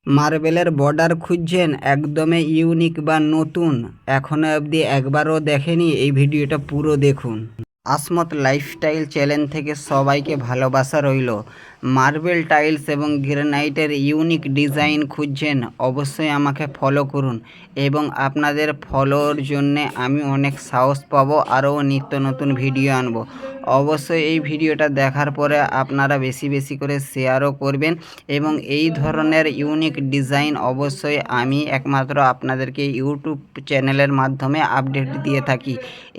মার্বেলের বর্ডার খুঁজছেন একদমই ইউনিক বা নতুন, এখনো অবধি একবারও দেখেনি? এই ভিডিওটা পুরো দেখুন। আসমত লাইফস্টাইল চ্যানেল থেকে সবাইকে ভালোবাসা রইল। মার্বেল টাইলস এবং গ্রানাইটের ইউনিক ডিজাইন খুঁজছেন? অবশ্যই আমাকে ফলো করুন এবং আপনাদের ফলোর জন্যে আমি অনেক সাহস পাবো, আরও নিত্য নতুন ভিডিও আনবো। অবশ্যই এই ভিডিওটা দেখার পরে আপনারা বেশি বেশি করে শেয়ারও করবেন এবং এই ধরনের ইউনিক ডিজাইন অবশ্যই আমি একমাত্র আপনাদেরকে ইউটিউব চ্যানেলের মাধ্যমে আপডেট দিয়ে থাকি।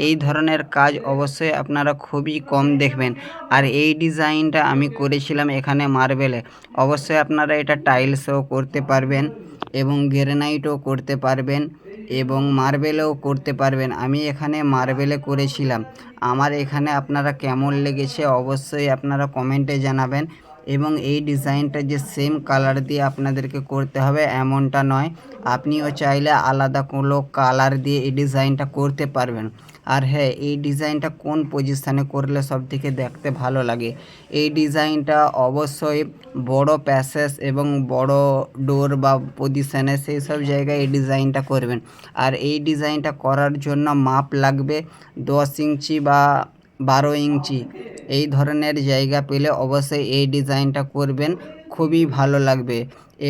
এই ধরনের কাজ অবশ্যই আপনারা খুবই কম দেখবেন। আর এই ডিজাইনটা আমি করেছিলাম এখানে মার্বেলে। অবশ্যই আপনারা এটা টাইলসও করতে পারবেন এবং গ্রানাইটও করতে পারবেন এবং মার্বেলেও করতে পারবেন। আমি এখানে মার্বেলে করেছিলাম। আমার এখানে আপনারা কেমন লেগেছে অবশ্যই আপনারা কমেন্টে জানাবেন। এবং এই ডিজাইনটা যে সেম কালার দিয়ে আপনাদেরকে করতে হবে এমনটা নয়, আপনিও চাইলে আলাদা কোনো কালার দিয়ে এই ডিজাইনটা করতে পারবেন। আর হ্যাঁ, এই ডিজাইনটা কোন পজিশানে করলে সবথেকে দেখতে ভালো লাগে? এই ডিজাইনটা অবশ্যই বড় প্যাসেজ এবং বড় ডোর বা পজিশানে সেই সব জায়গায় এই ডিজাইনটা করবেন। আর এই ডিজাইনটা করার জন্য মাপ লাগবে 10 ইঞ্চি বা 12 ইঞ্চি। এই ধরনের জায়গা পেলে অবশ্যই এই ডিজাইনটা করবেন, খুবই ভালো লাগবে।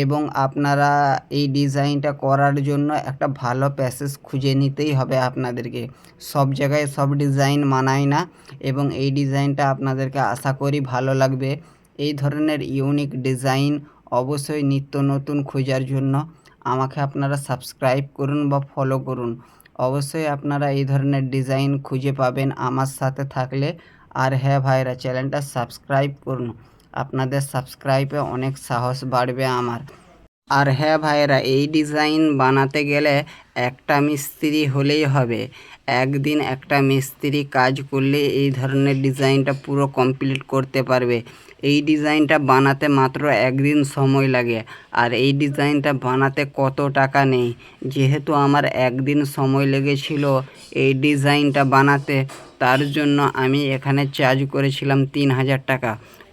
এবং আপনারা এই ডিজাইনটা করার জন্য একটা ভালো প্যাসেজ খুঁজে নিতেই হবে আপনাদেরকে। সব জায়গায় সব ডিজাইন মানায় না এবং এই ডিজাইনটা আপনাদেরকে আশা করি ভালো লাগবে। এই ধরনের ইউনিক ডিজাইন অবশ্যই নিত্য নতুন খোঁজার জন্য আমাকে আপনারা সাবস্ক্রাইব করুন বা ফলো করুন। অবশ্যই আপনারা এই ধরনের ডিজাইন খুঁজে পাবেন আমার সাথে থাকলে। আর হ্যাঁ ভাইরা, চ্যানেলটা সাবস্ক্রাইব করুন, আপনাদের সাবস্ক্রাইবে অনেক সাহস বাড়বে আমার। আর হ্যাঁ ভাইয়েরা, এই ডিজাইন বানাতে গেলে একটা মিস্ত্রি হলেই হবে। একদিন একটা মিস্ত্রি কাজ করলে এই ধরনের ডিজাইনটা পুরো কমপ্লিট করতে পারবে। এই ডিজাইনটা বানাতে মাত্র একদিন সময় লাগে। আর এই ডিজাইনটা বানাতে কত টাকা নেই, যেহেতু আমার একদিন সময় লেগেছিল এই ডিজাইনটা বানাতে, তার জন্য আমি এখানে চার্জ করেছিলাম 3000 টাকা।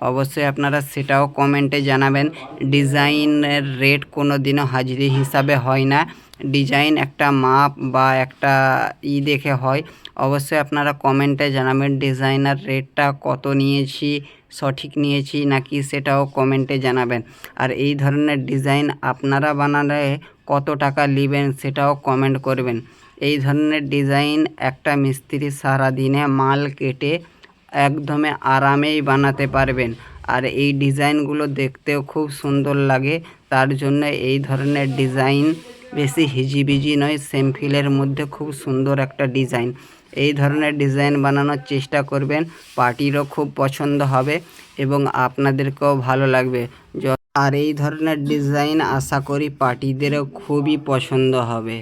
অবশ্যই আপনারা সেটাও কমেন্টে জানাবেন। ডিজাইনের রেট কোনো দিনও হাজিরি হিসাবে হয় না, ডিজাইন একটা মাপ বা একটা দেখে হয়। অবশ্যই আপনারা কমেন্টে জানাবেন ডিজাইনার রেটটা কত নিয়েছি, সঠিক নিয়েছি নাকি, সেটাও কমেন্টে জানাবেন। আর এই ধরনের ডিজাইন আপনারা বানালে কত টাকা নেবেন সেটাও কমেন্ট করবেন। এই ধরনের ডিজাইন একটা মিস্ত্রি সারাদিনে মাল কেটে একদমই আরামেই বানাতে পারবেন। আর এই ডিজাইনগুলো দেখতেও খুব সুন্দর লাগে, তার জন্য এই ধরনের ডিজাইন বেশি হিজিবিজি নয়, সিম্পলের মধ্যে খুব সুন্দর একটা ডিজাইন। এই ধরনের ডিজাইন বানানোর চেষ্টা করবেন, পার্টিরও খুব পছন্দ হবে এবং আপনাদেরকেও ভালো লাগবে। আর এই ধরনের ডিজাইন আশা করি পার্টিদেরও খুবই পছন্দ হবে।